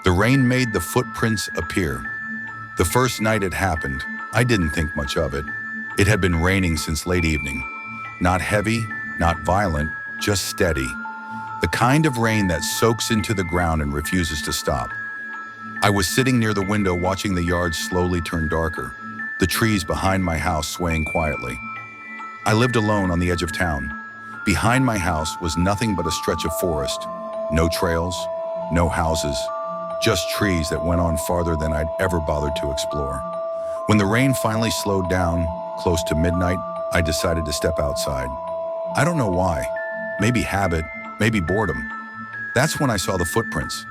The rain made the footprints appear. The first night it happened, I didn't think much of it. It had been raining since late evening. Not heavy, not violent, just steady. The kind of rain that soaks into the ground and refuses to stop. I was sitting near the window watching the yard slowly turn darker, the trees behind my house swaying quietly. I lived alone on the edge of town. Behind my house was nothing but a stretch of forest. No trails, no houses, just trees that went on farther than I'd ever bothered to explore. When the rain finally slowed down, close to midnight, I decided to step outside. I don't know why. Maybe habit, maybe boredom. That's when I saw the footprints.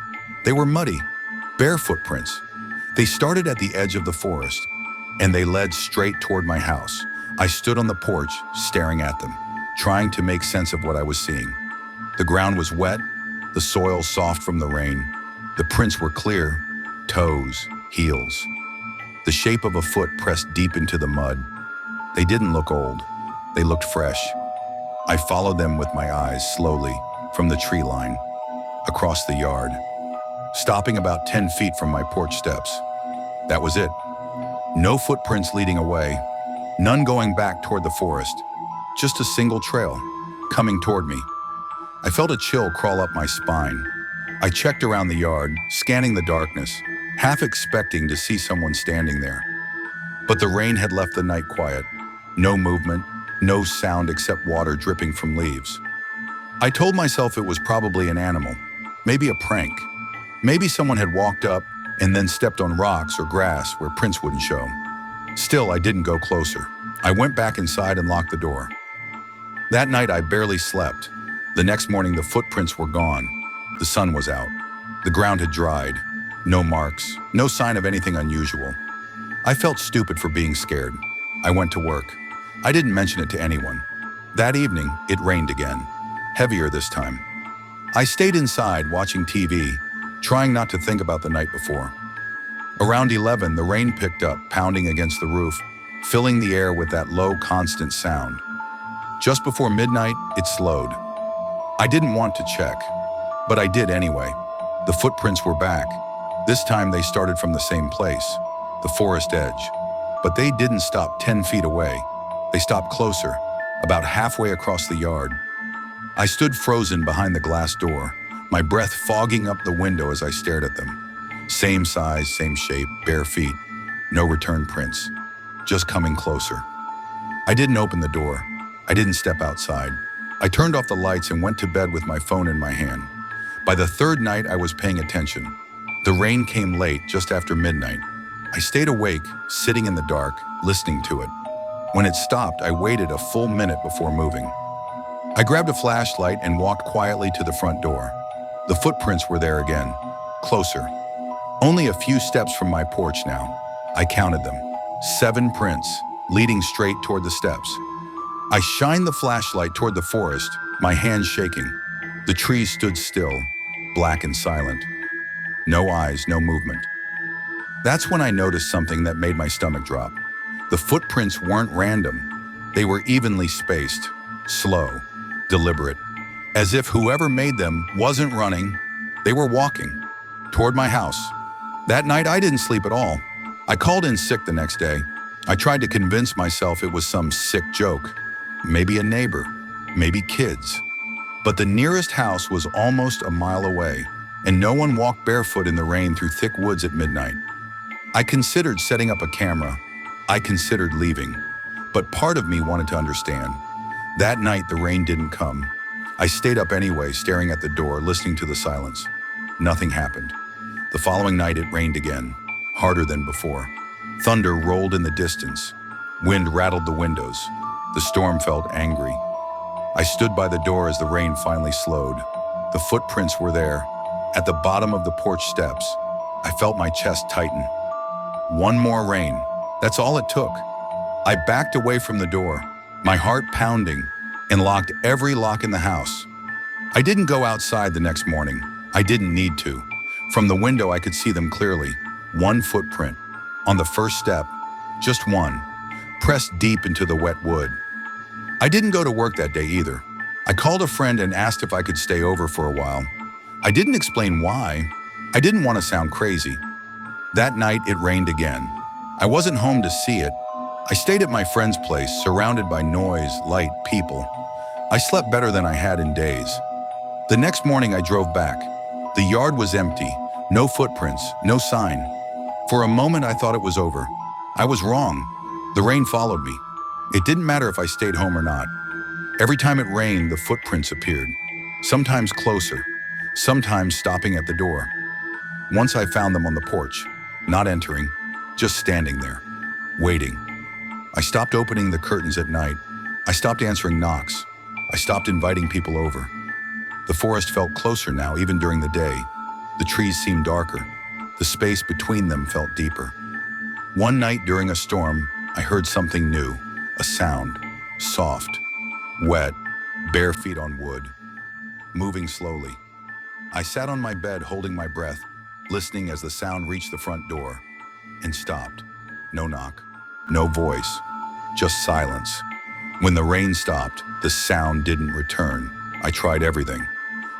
They were muddy, bare footprints. They started at the edge of the forest, and they led straight toward my house. I stood on the porch, staring at them, trying to make sense of what I was seeing. The ground was wet, the soil soft from the rain. The prints were clear, toes, heels. The shape of a foot pressed deep into the mud. They didn't look old. They looked fresh. I followed them with my eyes slowly from the tree line, across the yard, stopping about 10 feet from my porch steps. That was it. No footprints leading away, none going back toward the forest, just a single trail coming toward me. I felt a chill crawl up my spine. I checked around the yard, scanning the darkness, half expecting to see someone standing there. But the rain had left the night quiet. No movement, no sound except water dripping from leaves. I told myself it was probably an animal, maybe a prank. Maybe someone had walked up and then stepped on rocks or grass where prints wouldn't show. Still, I didn't go closer. I went back inside and locked the door. That night, I barely slept. The next morning, the footprints were gone. The sun was out. The ground had dried. No marks, no sign of anything unusual. I felt stupid for being scared. I went to work. I didn't mention it to anyone. That evening, it rained again, heavier this time. I stayed inside watching TV, trying not to think about the night before. Around 11, the rain picked up, pounding against the roof, filling the air with that low, constant sound. Just before midnight, it slowed. I didn't want to check, but I did anyway. The footprints were back. This time they started from the same place, the forest edge. But they didn't stop 10 feet away. They stopped closer, about halfway across the yard. I stood frozen behind the glass door, my breath fogging up the window as I stared at them. Same size, same shape, bare feet, no return prints, just coming closer. I didn't open the door. I didn't step outside. I turned off the lights and went to bed with my phone in my hand. By the third night, I was paying attention. The rain came late, just after midnight. I stayed awake, sitting in the dark, listening to it. When it stopped, I waited a full minute before moving. I grabbed a flashlight and walked quietly to the front door. The footprints were there again, closer. Only a few steps from my porch now. I counted them. 7 prints, leading straight toward the steps. I shined the flashlight toward the forest, my hands shaking. The trees stood still, black and silent. No eyes, no movement. That's when I noticed something that made my stomach drop. The footprints weren't random. They were evenly spaced, slow, deliberate, as if whoever made them wasn't running. They were walking toward my house. That night, I didn't sleep at all. I called in sick the next day. I tried to convince myself it was some sick joke, maybe a neighbor, maybe kids. But the nearest house was almost a mile away, and no one walked barefoot in the rain through thick woods at midnight. I considered setting up a camera. I considered leaving, but part of me wanted to understand. That night, the rain didn't come. I stayed up anyway, staring at the door, listening to the silence. Nothing happened. The following night, it rained again, harder than before. Thunder rolled in the distance. Wind rattled the windows. The storm felt angry. I stood by the door as the rain finally slowed. The footprints were there, at the bottom of the porch steps. I felt my chest tighten. One more rain. That's all it took. I backed away from the door, my heart pounding, and locked every lock in the house. I didn't go outside the next morning. I didn't need to. From the window, I could see them clearly. One footprint. On the first step, just one, pressed deep into the wet wood. I didn't go to work that day either. I called a friend and asked if I could stay over for a while. I didn't explain why, I didn't want to sound crazy. That night, it rained again. I wasn't home to see it. I stayed at my friend's place, surrounded by noise, light, people. I slept better than I had in days. The next morning, I drove back. The yard was empty, no footprints, no sign. For a moment, I thought it was over. I was wrong. The rain followed me. It didn't matter if I stayed home or not. Every time it rained, the footprints appeared. Sometimes closer, sometimes stopping at the door. Once I found them on the porch, not entering, just standing there, waiting. I stopped opening the curtains at night. I stopped answering knocks. I stopped inviting people over. The forest felt closer now, even during the day. The trees seemed darker. The space between them felt deeper. One night during a storm, I heard something new, a sound, soft, wet, bare feet on wood, moving slowly. I sat on my bed holding my breath, listening as the sound reached the front door, and stopped. No knock, no voice, just silence. When the rain stopped, the sound didn't return. I tried everything.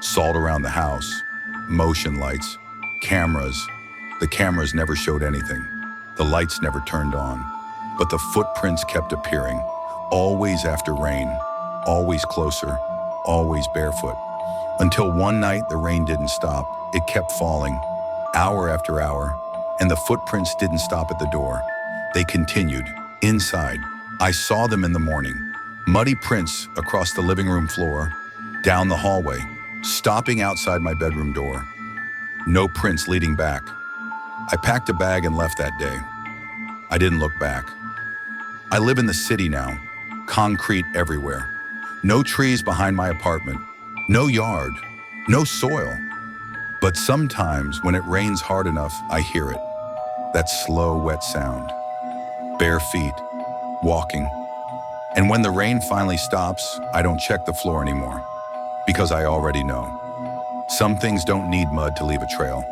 Salt around the house, motion lights, cameras. The cameras never showed anything. The lights never turned on. But the footprints kept appearing, always after rain, always closer, always barefoot. Until one night the rain didn't stop. It kept falling, hour after hour, and the footprints didn't stop at the door. They continued, inside. I saw them in the morning, muddy prints across the living room floor, down the hallway, stopping outside my bedroom door. No prints leading back. I packed a bag and left that day. I didn't look back. I live in the city now, concrete everywhere. No trees behind my apartment, no yard, no soil. But sometimes when it rains hard enough, I hear it. That slow, wet sound. Bare feet, walking. And when the rain finally stops, I don't check the floor anymore, because I already know. Some things don't need mud to leave a trail.